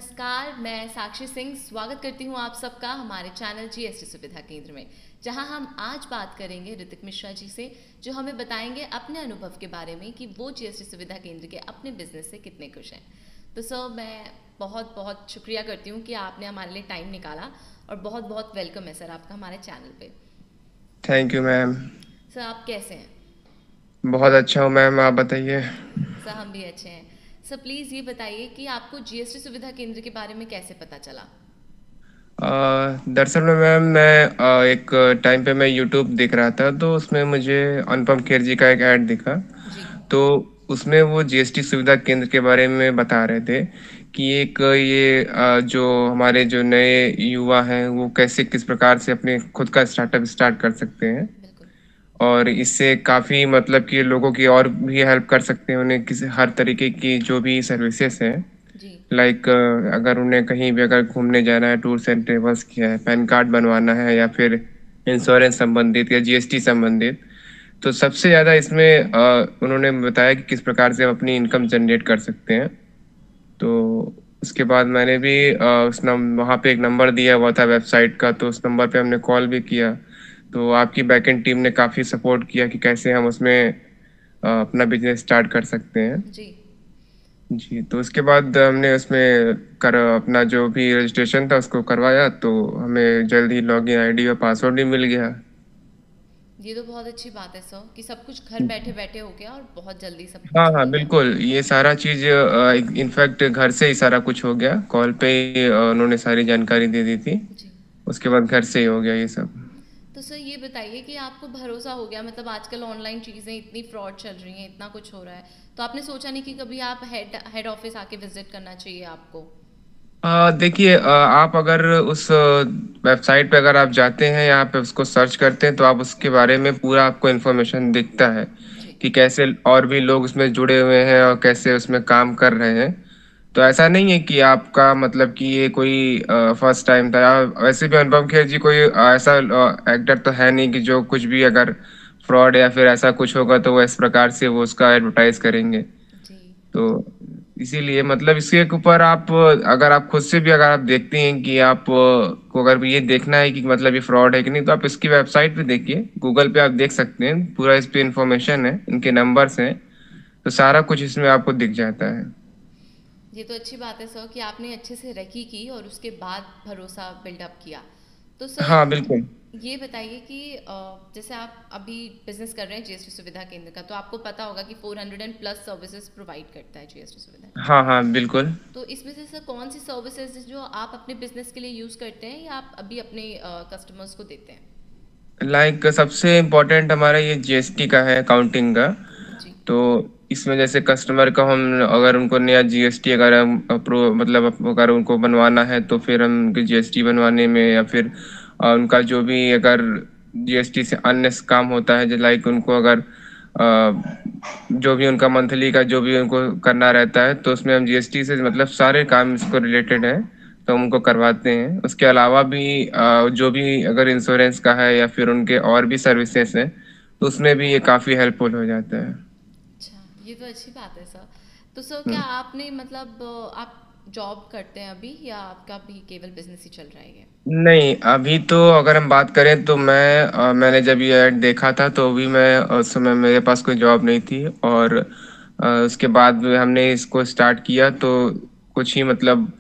नमस्कार, मैं साक्षी सिंह स्वागत करती हूँ आप सबका हमारे चैनल जीएसटी सुविधा केंद्र में, जहाँ हम आज बात करेंगे ऋतिक मिश्रा जी से, जो हमें बताएंगे अपने अनुभव के बारे में कि वो जीएसटी सुविधा केंद्र के अपने बिजनेस से कितने खुश हैं। तो सर, मैं बहुत बहुत शुक्रिया करती हूँ कि आपने हमारे लिए टाइम निकाला और बहुत बहुत वेलकम है सर आपका हमारे चैनल पे। Thank you ma'am. सर, आप कैसे हैं? बहुत अच्छा हूँ मैम, आप बताइए। सर, हम भी अच्छे हैं। सर, प्लीज़ ये बताइए कि आपको जीएसटी सुविधा केंद्र के बारे में कैसे पता चला? दरअसल में मैम मैं एक टाइम पे मैं यूट्यूब देख रहा था, तो उसमें मुझे अनुपम खेर जी का एक ऐड दिखा। जी। तो उसमें वो जीएसटी सुविधा केंद्र के बारे में बता रहे थे कि एक ये जो हमारे जो नए युवा हैं वो कैसे किस प्रकार से अपने खुद का स्टार्टअप स्टार्ट कर सकते हैं, बिल्कुल। और इससे काफ़ी मतलब कि लोगों की और भी हेल्प कर सकते हैं, उन्हें किसी हर तरीके की जो भी सर्विसेज हैं। जी। लाइक अगर उन्हें कहीं भी अगर घूमने जाना है, टूर्स एंड ट्रेवल्स किया है, पैन कार्ड बनवाना है, या फिर इंश्योरेंस संबंधित या जीएसटी संबंधित, तो सबसे ज़्यादा इसमें उन्होंने बताया कि किस प्रकार से हम अपनी इनकम जनरेट कर सकते हैं। तो उसके बाद मैंने भी वहाँ पे एक नंबर दिया हुआ था वेबसाइट का, तो उस नंबर पे हमने कॉल भी किया। तो आपकी बैकएंड टीम ने काफ़ी सपोर्ट किया कि कैसे हम उसमें अपना बिजनेस स्टार्ट कर सकते हैं। जी। जी, तो उसके बाद हमने उसमें कर अपना जो भी रजिस्ट्रेशन था उसको करवाया, तो हमें जल्द ही लॉगिन आईडी और पासवर्ड भी मिल गया। ये तो बहुत अच्छी बात है सर कि सब कुछ घर बैठे बैठे हो गया और बहुत जल्दी सब हाँ, कुछ हाँ, हो गया। बिल्कुल, ये सारा चीज़ इनफैक्ट घर से ही सारा कुछ हो गया, कॉल पे ही उन्होंने सारी जानकारी दे दी थी। जी। उसके बाद घर से ही हो गया ये सब। तो सर, ये बताइए कि आपको भरोसा हो गया, मतलब आजकल ऑनलाइन चीज़ें इतनी फ्रॉड चल रही हैं, इतना कुछ हो रहा है, तो आपने सोचा नहीं कि कभी आप हेड ऑफिस आके विजिट करना चाहिए आपको? देखिए, आप अगर उस वेबसाइट पे अगर आप जाते हैं, यहाँ पे उसको सर्च करते हैं, तो आप उसके बारे में पूरा आपको इन्फॉर्मेशन दिखता है जी। कि कैसे और भी लोग उसमें जुड़े हुए हैं और कैसे उसमें काम कर रहे हैं। तो ऐसा नहीं है कि आपका मतलब कि ये कोई फर्स्ट टाइम था। वैसे भी अनुपम खेर जी कोई ऐसा एक्टर तो है नहीं कि जो कुछ भी अगर फ्रॉड या फिर ऐसा कुछ होगा तो वो इस प्रकार से वो उसका एडवर्टाइज करेंगे। जी। तो इसीलिए मतलब इसके ऊपर आप अगर आप खुद से भी अगर आप देखते हैं कि आप को अगर ये देखना है कि मतलब ये फ्रॉड है कि नहीं, तो आप इसकी वेबसाइट पे देखिए, गूगल पे आप देख सकते हैं, पूरा इस पे इंफॉर्मेशन है, इनके नंबर्स हैं, तो सारा कुछ इसमें आपको दिख जाता है। ये तो अच्छी बात है सर कि आपने अच्छे से रेकी की और उसके बाद भरोसा बिल्डअप किया। तो सर, हाँ, बिल्कुल। ये बताइए कि जैसे आप अभी बिजनेस कर रहे हैं जीएसटी सुविधा केंद्र का, तो आपको पता होगा कि 400 एंड प्लस सर्विसेज प्रोवाइड करता है जीएसटी सुविधा केंद्र। हाँ, हाँ, बिल्कुल। तो इसमें से सर कौन सी सर्विसेज जो आप अपने बिजनेस के लिए यूज़ करते हैं या आप अभी अपने कस्टमर्स को देते हैं? लाइक सबसे इम्पोर्टेंट हमारा ये जीएसटी का है, अकाउंटिंग का। जी। तो इसमें जैसे कस्टमर का हम अगर उनको नया जीएसटी अगर हम अप्रूव मतलब अगर उनको बनवाना है, तो फिर हम उनके जीएसटी बनवाने में, या फिर उनका जो भी अगर जीएसटी से अन्य काम होता है, जो लाइक उनको अगर जो भी उनका मंथली का जो भी उनको करना रहता है, तो उसमें हम जीएसटी से मतलब सारे काम इसको रिलेटेड है, तो हम उनको करवाते हैं। उसके अलावा भी जो भी अगर इंश्योरेंस का है या फिर उनके और भी सर्विसेज हैं, तो उसमें भी ये काफ़ी हेल्पफुल हो जाता है। अच्छा, ये तो अच्छी बात है सर। तो सर, क्या हम्म। आपने मतलब आप जॉब करते हैं अभी या आपका भी केवल बिजनेस ही चल रहा है ये? नहीं, अभी तो अगर हम बात करें तो मैंने जब ये ऐड देखा था, तो भी मैं उस समय मेरे पास कोई जॉब नहीं थी, और उसके बाद में हमने इसको स्टार्ट किया, तो कुछ ही मतलब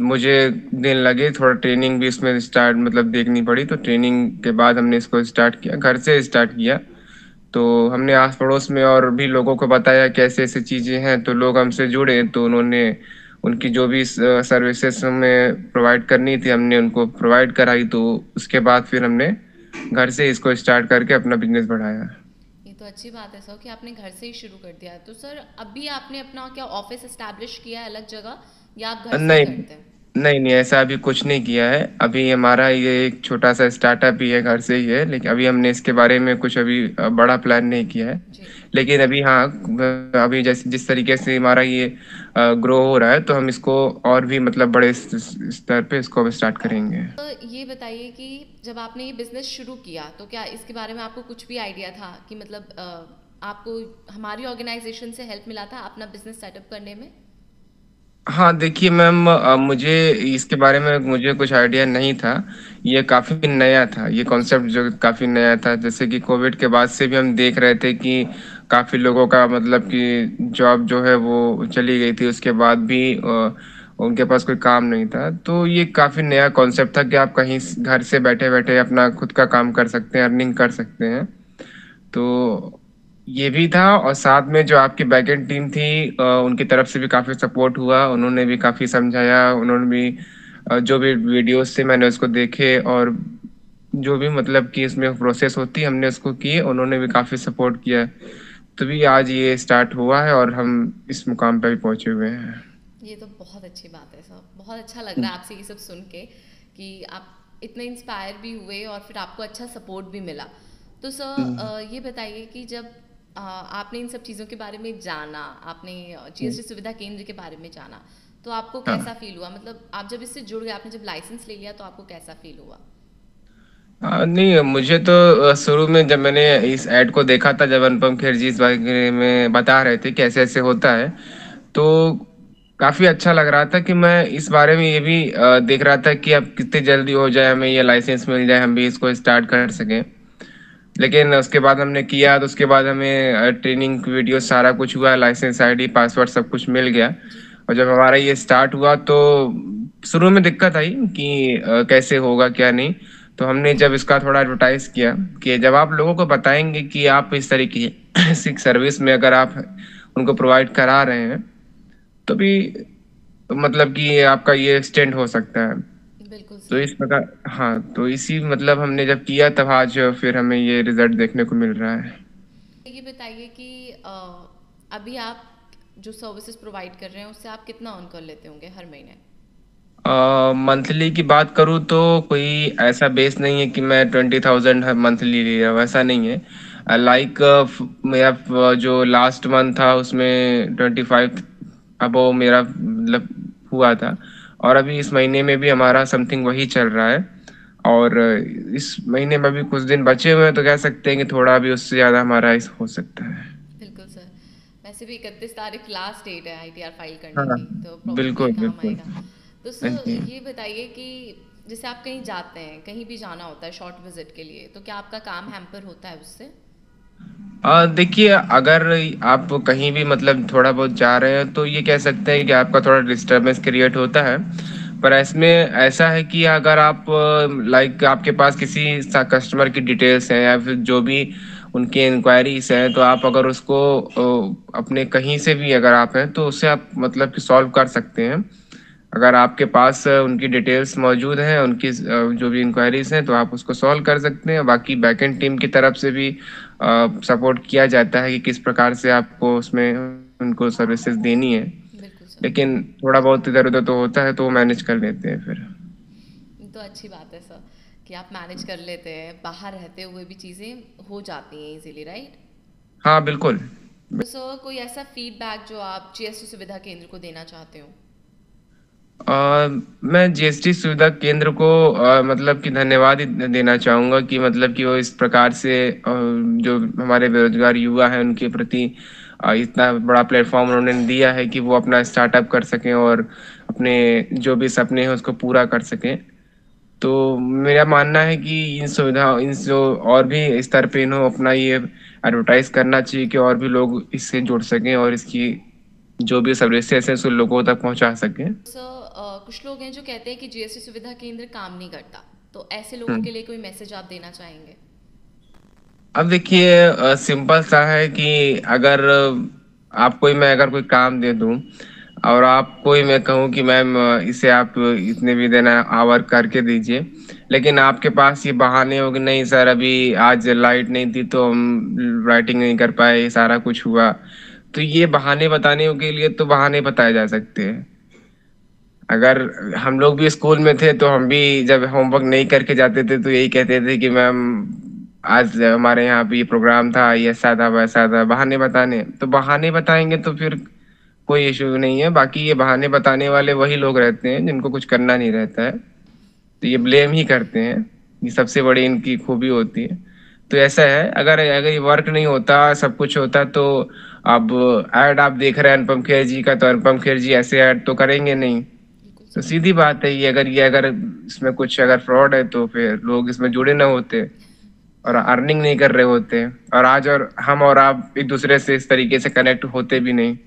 मुझे दिन लगे, थोड़ा ट्रेनिंग भी इसमें स्टार्ट मतलब देखनी पड़ी, तो ट्रेनिंग के बाद हमने इसको स्टार्ट किया, घर से स्टार्ट किया। तो हमने आस पड़ोस में और भी लोगों को बताया कैसे ऐसे चीज़ें हैं, तो लोग हमसे जुड़े, तो उन्होंने उनकी जो भी सर्विसेज हमें प्रोवाइड करनी थी हमने उनको प्रोवाइड कराई, तो उसके बाद फिर हमने घर से इसको स्टार्ट करके अपना बिजनेस बढ़ाया। ये तो अच्छी बात है सर कि आपने घर से ही शुरू कर दिया है। तो सर, अभी आपने अपना क्या ऑफिस एस्टैब्लिश किया है अलग जगह, या आप घर से ही नहीं, करते हैं? नहीं, नहीं, ऐसा अभी कुछ नहीं किया है। अभी हमारा ये एक छोटा सा स्टार्टअप ही है, घर से ही है, लेकिन अभी हमने इसके बारे में कुछ अभी बड़ा प्लान नहीं किया है। जी। लेकिन अभी हाँ, अभी जैसे जिस तरीके से हमारा ये ग्रो हो रहा है, तो हम इसको और भी मतलब बड़े स्तर पे इसको अब स्टार्ट करेंगे। तो ये बताइए कि जब आपने ये बिजनेस शुरू किया, तो क्या इसके बारे में आपको कुछ भी आइडिया था कि मतलब आपको हमारी ऑर्गेनाइजेशन से हेल्प मिला था अपना बिजनेस सेटअप करने में? हाँ, देखिए मैम, मुझे इसके बारे में मुझे कुछ आइडिया नहीं था। ये काफ़ी नया था, ये कॉन्सेप्ट जो काफ़ी नया था। जैसे कि कोविड के बाद से भी हम देख रहे थे कि काफ़ी लोगों का मतलब कि जॉब जो है वो चली गई थी, उसके बाद भी उनके पास कोई काम नहीं था। तो ये काफ़ी नया कॉन्सेप्ट था कि आप कहीं घर से बैठे-बैठे अपना खुद का काम कर सकते हैं, अर्निंग कर सकते हैं। तो ये भी था और साथ में जो आपकी बैकएंड टीम थी, उनकी तरफ से भी काफ़ी सपोर्ट हुआ। उन्होंने भी काफ़ी समझाया, उन्होंने भी जो भी वीडियोज़ थे मैंने उसको देखे और जो भी मतलब कि इसमें प्रोसेस होती है हमने उसको किए, उन्होंने भी काफ़ी सपोर्ट किया। तभी आज ये स्टार्ट हुआ है और हम इस मुकाम पे भी पहुँचे हुए हैं। ये तो बहुत अच्छी बात है सर, बहुत अच्छा लग रहा है आपसे ये सब सुन के कि आप इतने इंस्पायर भी हुए और फिर आपको अच्छा सपोर्ट भी मिला। तो सर हुँ, ये बताइए कि जब आपने इन सब चीज़ों के बारे में जाना, आपने हुँ। जीएसटी सुविधा केंद्र के बारे में जाना, तो आपको हाँ। कैसा फील हुआ? मतलब आप जब इससे जुड़ गए, आपने जब लाइसेंस ले लिया तो आपको कैसा फील हुआ? नहीं, मुझे तो शुरू में जब मैंने इस ऐड को देखा था, जब अनुपम खेर जी इस बारे में बता रहे थे कि ऐसे-ऐसे होता है, तो काफ़ी अच्छा लग रहा था कि मैं इस बारे में ये भी देख रहा था कि अब कितनी जल्दी हो जाए, हमें ये लाइसेंस मिल जाए, हम भी इसको स्टार्ट कर सकें। लेकिन उसके बाद हमने किया, तो उसके बाद हमें ट्रेनिंग वीडियो सारा कुछ हुआ, लाइसेंस आईडी, पासवर्ड सब कुछ मिल गया। जी। और जब हमारा ये स्टार्ट हुआ तो शुरू में दिक्कत आई कि कैसे होगा, क्या नहीं। तो हमने जब इसका थोड़ा एडवर्टाइज़ किया कि जब आप लोगों को बताएँगे कि आप इस तरीके से सर्विस में अगर आप उनको प्रोवाइड करा रहे हैं, तो भी मतलब कि आपका ये एक्सटेंड हो सकता है। बिल्कुल तो सर। इस प्रकार हाँ, तो इसी मतलब हमने जब किया तब आज फिर हमें ये रिज़ल्ट देखने को मिल रहा है। ये बताइए कि अभी आप जो सर्विसेज प्रोवाइड कर रहे हैं उससे आप कितना अर्न कर लेते होंगे हर महीने? मंथली की बात करूँ तो कोई ऐसा बेस नहीं है कि मैं 20,000 हर मंथली ले रहा हूँ, ऐसा नहीं है। लाइक मेरा जो लास्ट मंथ था उसमें 25 अबव मेरा मतलब हुआ था और अभी इस महीने में भी हमारा समथिंग वही चल रहा है और इस महीने में भी कुछ दिन बचे हुए हैं तो कह सकते हैं कि थोड़ा भी उससे ज़्यादा हमारा इस हो सकता है। बिल्कुल सर। वैसे भी 31 तारीख लास्ट डेट है आईटीआर फाइल करने हाँ, की, तो प्रॉब्लली बिल्कुल, काम बिल्कुल। आएगा। तो हाँ सर जी। ये बताइए कि जैसे आप कहीं जाते हैं, कहीं भी जाना होता है शॉर्ट विजिट के लिए, तो क्या आपका काम हैम्पर होता है उससे? देखिए अगर आप कहीं भी मतलब थोड़ा बहुत जा रहे हैं तो ये कह सकते हैं कि आपका थोड़ा डिस्टरबेंस क्रिएट होता है। जी। पर इसमें ऐसा है कि अगर आप लाइक आपके पास किसी कस्टमर की डिटेल्स हैं या फिर जो भी उनकी इंक्वायरीज हैं तो आप अगर उसको अपने कहीं से भी अगर आप हैं तो उससे आप मतलब कि सॉल्व कर सकते हैं। अगर आपके पास उनकी डिटेल्स मौजूद हैं, उनकी जो भी इंक्वायरीज़ हैं, तो आप उसको सॉल्व कर सकते हैं। बाकी बैकएंड टीम की तरफ से भी सपोर्ट किया जाता है कि किस प्रकार से आपको उसमें उनको सर्विसेज़ देनी है। बिल्कुल सर। लेकिन थोड़ा बहुत इधर-उधर तो होता है, तो वो मैनेज कर लेते हैं फिर। ये तो अच्छी बात है सर कि आप मैनेज कर लेते हैं, बाहर रहते हुए भी चीज़ें हो जाती हैं इजीली, राइट? हाँ, बिल्कुल। तो सर कोई ऐसा फीडबैक जो आप जीएसटी सुविधा केंद्र को देना चाहते हो? मैं जीएसटी सुविधा केंद्र को मतलब कि धन्यवाद ही देना चाहूँगा कि मतलब कि वो इस प्रकार से जो हमारे बेरोज़गार युवा हैं उनके प्रति इतना बड़ा प्लेटफ़ॉर्म उन्होंने दिया है कि वो अपना स्टार्टअप कर सकें और अपने जो भी सपने हैं उसको पूरा कर सकें। तो मेरा मानना है कि इन जो और भी स्तर पे इन्हों अपना ये एडवर्टाइज़ करना चाहिए कि और भी लोग इससे जुड़ सकें और इसकी जो भी सर्विसेज़ हैं उसको लोगों तक पहुँचा सकें। सर कुछ लोग हैं जो कहते हैं कि जीएसटी सुविधा केंद्र काम नहीं करता, तो ऐसे लोगों हुँ। के लिए कोई मैसेज आप देना चाहेंगे? अब देखिए सिंपल सा है कि अगर आपको ही मैं अगर कोई काम दे दूँ और आपको ही मैं कहूँ कि मैम इसे आप इतने भी देना आवर करके दीजिए, लेकिन आपके पास ये बहाने हो कि नहीं सर अभी आज लाइट नहीं थी तो हम राइटिंग नहीं कर पाए, ये सारा कुछ हुआ। तो ये बहाने बताने के लिए तो बहाने बताए जा सकते हैं। अगर हम लोग भी स्कूल में थे तो हम भी जब होमवर्क नहीं करके जाते थे तो यही कहते थे कि मैम आज हमारे यहाँ पे ये प्रोग्राम था, ये ऐसा था, वैसा था, बहाने बताने। तो बहाने बताएँगे तो फिर कोई इश्यू नहीं है, बाकी ये बहाने बताने वाले वही लोग रहते हैं जिनको कुछ करना नहीं रहता है। तो ये ब्लेम ही करते हैं, ये सबसे बड़ी इनकी खूबी होती है। तो ऐसा है, अगर अगर ये वर्क नहीं होता, सब कुछ होता, तो अब ऐड आप देख रहे हैं अनुपम खेर जी का, तो अनुपम खेर जी ऐसे ऐड तो करेंगे नहीं। बिल्कुल तो सही सीधी बात बात है, ये अगर इसमें कुछ अगर फ्रॉड है तो फिर लोग इसमें जुड़े ना होते और अर्निंग नहीं कर रहे होते, और आज और हम और आप एक दूसरे से इस तरीके से कनेक्ट होते भी नहीं। है। तो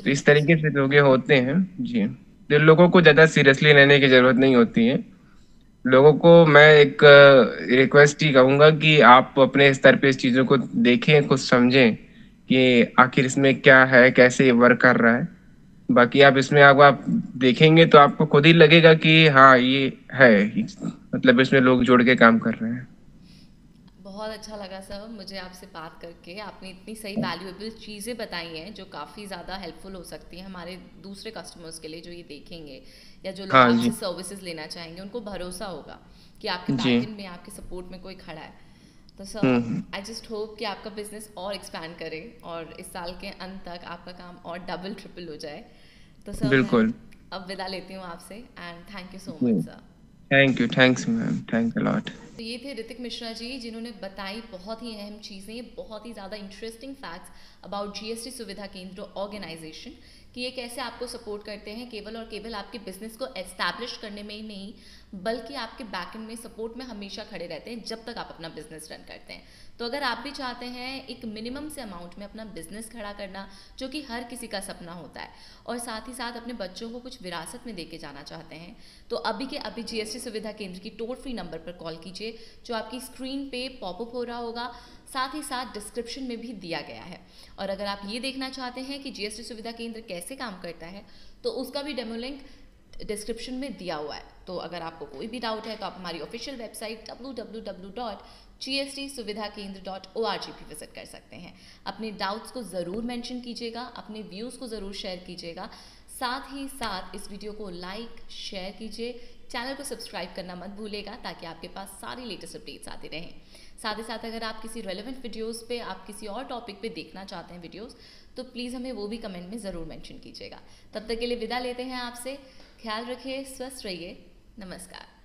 इस एब्सोल्युटली तरीके सही। से लोग ये होते हैं जी। तो लोगों को ज्यादा सीरियसली लेने की जरूरत नहीं होती है। लोगों को मैं एक रिक्वेस्ट ही कहूंगा कि आप अपने स्तर पे इस चीजों को देखें, कुछ समझें कि आखिर इसमें क्या है, कैसे ये वर्क कर रहा है। बाकी आप इसमें आप देखेंगे तो आपको खुद ही लगेगा कि हाँ ये है, मतलब इसमें लोग जुड़ के काम कर रहे हैं। बहुत अच्छा लगा सर मुझे आपसे बात करके। आपने इतनी सही वैल्यूएबल चीज़ें बताई हैं जो काफ़ी ज़्यादा हेल्पफुल हो सकती हैं हमारे दूसरे कस्टमर्स के लिए जो ये देखेंगे, या जो लोग हाँ आपसे जी। सर्विसेज लेना चाहेंगे उनको भरोसा होगा कि आपके जी। बैक एंड में आपके सपोर्ट में कोई खड़ा है। तो sir hmm. I just hope कि आपका बिजनेस और एक्सपैंड करे और इस साल के अंत तक आपका काम और डबल ट्रिपल हो जाए। तो सर मैं बिल्कुल। अब विदा लेती हूँ आपसे and thank you so ji. Much sir. Thank you, thanks ma'am, thank a lot. तो ये थे ऋतिक मिश्रा जी जिन्होंने बताई बहुत ही अहम चीज़ें, बहुत ही ज़्यादा इंटरेस्टिंग फैक्ट्स अबाउट जीएसटी सुविधा केंद्र ऑर्गेनाइजेशन, कि ये कैसे आपको सपोर्ट करते हैं केवल और केवल आपके बिजनेस को एस्टैब्लिश करने में ही नहीं, बल्कि आपके बैकएंड में सपोर्ट में हमेशा खड़े रहते हैं जब तक आप अपना बिजनेस रन करते हैं। तो अगर आप भी चाहते हैं एक मिनिमम से अमाउंट में अपना बिजनेस खड़ा करना, जो कि हर किसी का सपना होता है, और साथ ही साथ अपने बच्चों को कुछ विरासत में देके जाना चाहते हैं, तो अभी के अभी जीएसटी सुविधा केंद्र की टोल फ्री नंबर पर कॉल कीजिए जो आपकी स्क्रीन पे पॉपअप हो रहा होगा, साथ ही साथ डिस्क्रिप्शन में भी दिया गया है। और अगर आप ये देखना चाहते हैं कि जीएसटी सुविधा केंद्र कैसे काम करता है, तो उसका भी डेमो लिंक डिस्क्रिप्शन में दिया हुआ है। तो अगर आपको कोई भी डाउट है तो आप हमारी ऑफिशियल वेबसाइट www.gstsuvidhakendra.org भी विजिट कर सकते हैं। अपने डाउट्स को ज़रूर मेंशन कीजिएगा, अपने व्यूज़ को ज़रूर शेयर कीजिएगा, साथ ही साथ इस वीडियो को लाइक शेयर कीजिए, चैनल को सब्सक्राइब करना मत भूलिएगा ताकि आपके पास सारी लेटेस्ट अपडेट्स आते रहें। साथ ही साथ अगर आप किसी रेलेवेंट वीडियोस पे, आप किसी और टॉपिक पे देखना चाहते हैं वीडियोस, तो प्लीज़ हमें वो भी कमेंट में ज़रूर मेंशन कीजिएगा। तब तक के लिए विदा लेते हैं आपसे। ख्याल रखिए, स्वस्थ रहिए, नमस्कार।